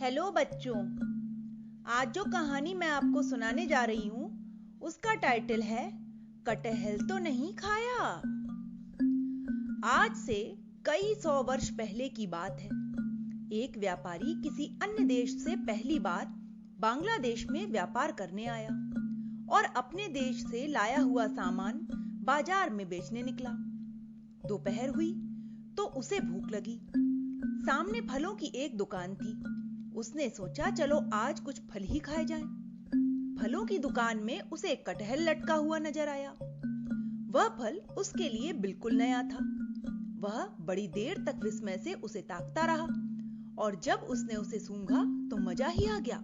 Hello बच्चों। आज जो कहानी मैं आपको सुनाने जा रही हूं उसका टाइटल है कटहल तो नहीं खाया। आज से कई सौ वर्ष पहले की बात है। एक व्यापारी किसी अन्य देश से पहली बार बांग्लादेश में व्यापार करने आया और अपने देश से लाया हुआ सामान बाजार में बेचने निकला। दोपहर हुई तो उसे भूख लगी। सामने फलों की एक दुकान थी। उसने सोचा चलो आज कुछ फल ही खाए जाएं। फलों की दुकान में उसे एक कटहल लटका हुआ नजर आया। वह फल उसके लिए बिल्कुल नया था। वह बड़ी देर तक विस्मय से उसे ताकता रहा और जब उसने उसे सूंघा तो मजा ही आ गया।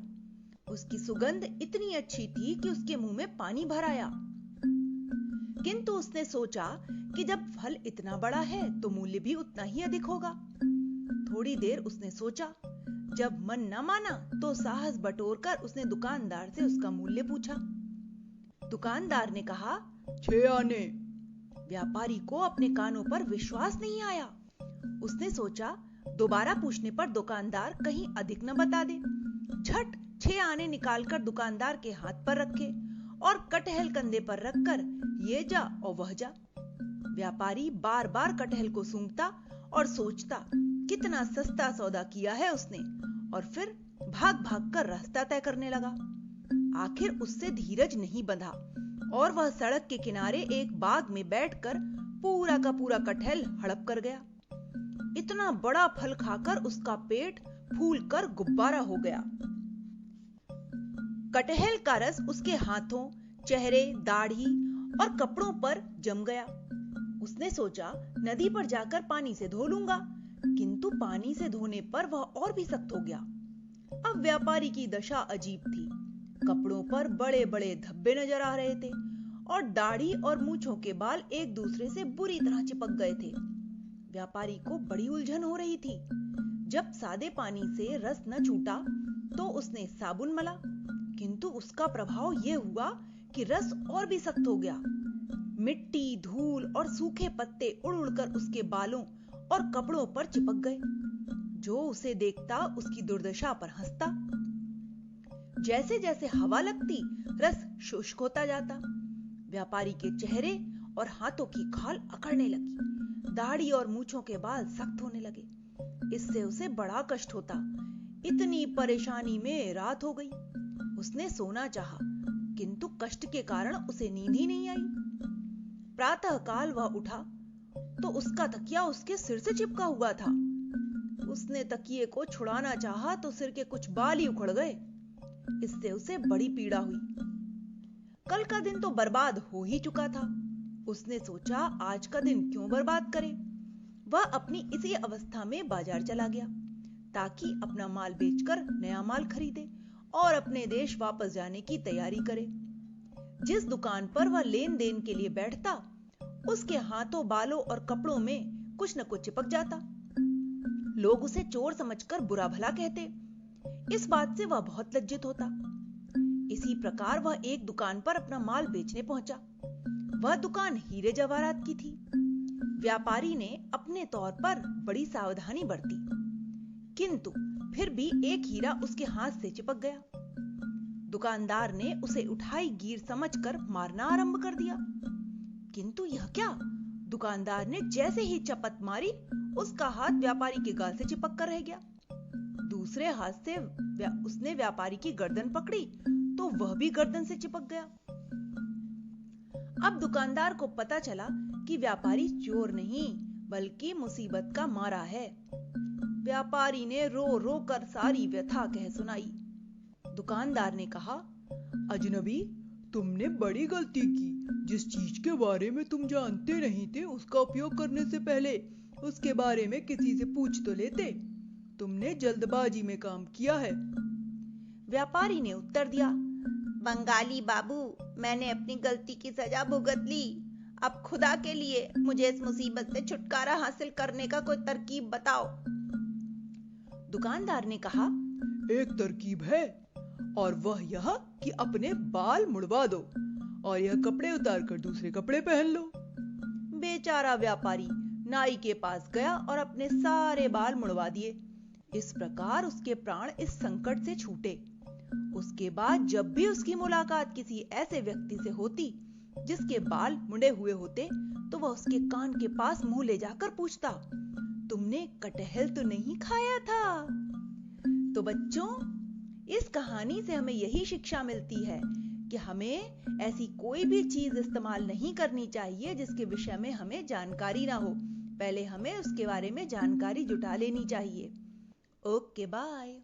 उसकी सुगंध इतनी अच्छी थी कि उसके मुंह में पानी भर आया। किंतु उसने सोचा कि जब फल इतना बड़ा है तो मूल्य भी उतना ही अधिक होगा। थोड़ी देर उसने सोचा। जब मन न माना तो साहस बटोरकर उसने दुकानदार से उसका मूल्य पूछा। दुकानदार ने कहा 6 आने। व्यापारी को अपने कानों पर विश्वास नहीं आया। उसने सोचा दोबारा पूछने पर दुकानदार कहीं अधिक न बता दे। झट 6 आने निकालकर दुकानदार के हाथ पर रखे और कटहल कंधे पर रखकर ये जा और वह जा। व्यापारी बार बार कटहल को सूंघता और सोचता कितना सस्ता सौदा किया है उसने, और फिर भाग भाग कर रास्ता तय करने लगा। आखिर उससे धीरज नहीं बंधा और वह सड़क के किनारे एक बाग में बैठकर पूरा का पूरा कटहल हड़प कर गया। इतना बड़ा फल खाकर उसका पेट फूलकर गुब्बारा हो गया। कटहल का रस उसके हाथों, चेहरे, दाढ़ी और कपड़ों पर जम गया। उसने सोचा नदी पर जाकर पानी से धो लूंगा, किंतु पानी से धोने पर वह और भी सख्त हो गया। अब व्यापारी की दशा अजीब थी। कपड़ों पर बड़े बड़े धब्बे नजर आ रहे थे और दाढ़ी और मूंछों के बाल एक दूसरे से बुरी तरह चिपक गए थे। व्यापारी को बड़ी उलझन हो रही थी। जब सादे पानी से रस न छूटा तो उसने साबुन मला, किंतु उसका प्रभाव यह हुआ कि रस और भी सख्त हो गया। मिट्टी, धूल और सूखे पत्ते उड़ उड़कर उसके बालों और कपड़ों पर चिपक गए। जो उसे देखता उसकी दुर्दशा पर हंसता। जैसे जैसे हवा लगती रस शुष्क होता जाता। व्यापारी के चेहरे और हाथों की खाल अकड़ने लगी। दाढ़ी और मूंछों के बाल सख्त होने लगे। इससे उसे बड़ा कष्ट होता। इतनी परेशानी में रात हो गई। उसने सोना चाहा, किंतु कष्ट के कारण उसे नींद ही नहीं आई। प्रातःकाल वह उठा तो उसका तकिया उसके सिर से चिपका हुआ था। उसने तकिए को छुड़ाना चाहा तो सिर के कुछ बाल ही उखड़ गए। इससे उसे बड़ी पीड़ा हुई। कल का दिन तो बर्बाद हो ही चुका था। उसने सोचा आज का दिन क्यों बर्बाद करे। वह अपनी इसी अवस्था में बाजार चला गया ताकि अपना माल बेचकर नया माल खरीदे और अपने देश वापस जाने की तैयारी करे। जिस दुकान पर वह लेन देन के लिए बैठता उसके हाथों, बालों और कपड़ों में कुछ न कुछ चिपक जाता। लोग उसे चोर समझकर बुरा भला कहते। इस बात से वह बहुत लज्जित होता। इसी प्रकार वह एक दुकान पर अपना माल बेचने पहुंचा। वह दुकान हीरे जवाहरात की थी। व्यापारी ने अपने तौर पर बड़ी सावधानी बरती, किंतु फिर भी एक हीरा उसके हाथ से चिपक गया। दुकानदार ने उसे उठाई गिर समझकर मारना आरंभ कर दिया। किंतु यह क्या? दुकानदार ने जैसे ही चपत मारी उसका हाथ व्यापारी के गाल से चिपक कर रह गया। दूसरे हाथ से उसने व्यापारी की गर्दन पकड़ी तो वह भी गर्दन से चिपक गया। अब दुकानदार को पता चला कि व्यापारी चोर नहीं बल्कि मुसीबत का मारा है। व्यापारी ने रो रो कर सारी व्यथा कह सुनाई। दुकानदार ने कहा, अजनबी, तुमने बड़ी गलती की। जिस चीज के बारे में तुम जानते नहीं थे उसका उपयोग करने से पहले उसके बारे में किसी से पूछ तो लेते। तुमने जल्दबाजी में काम किया है। व्यापारी ने उत्तर दिया, बंगाली बाबू, मैंने अपनी गलती की सजा भुगत ली। अब खुदा के लिए मुझे इस मुसीबत से छुटकारा हासिल करने का कोई तरकीब बताओ। दुकानदार ने कहा, एक तरकीब है और वह यह कि अपने बाल मुड़वा दो और यह कपड़े उतार कर दूसरे कपड़े पहन लो। बेचारा व्यापारी नाई के पास गया और अपने सारे बाल मुड़वा दिए। इस प्रकार उसके प्राण इस संकट से छूटे। उसके बाद जब भी उसकी मुलाकात किसी ऐसे व्यक्ति से होती जिसके बाल मुंडे हुए होते, तो वह उसके कान के पास मुंह ले जाकर पूछता, तुमने कटहल तो नहीं खाया था? तो बच्चों, इस कहानी से हमें यही शिक्षा मिलती है कि हमें ऐसी कोई भी चीज इस्तेमाल नहीं करनी चाहिए जिसके विषय में हमें जानकारी ना हो। पहले हमें उसके बारे में जानकारी जुटा लेनी चाहिए। Okay, bye.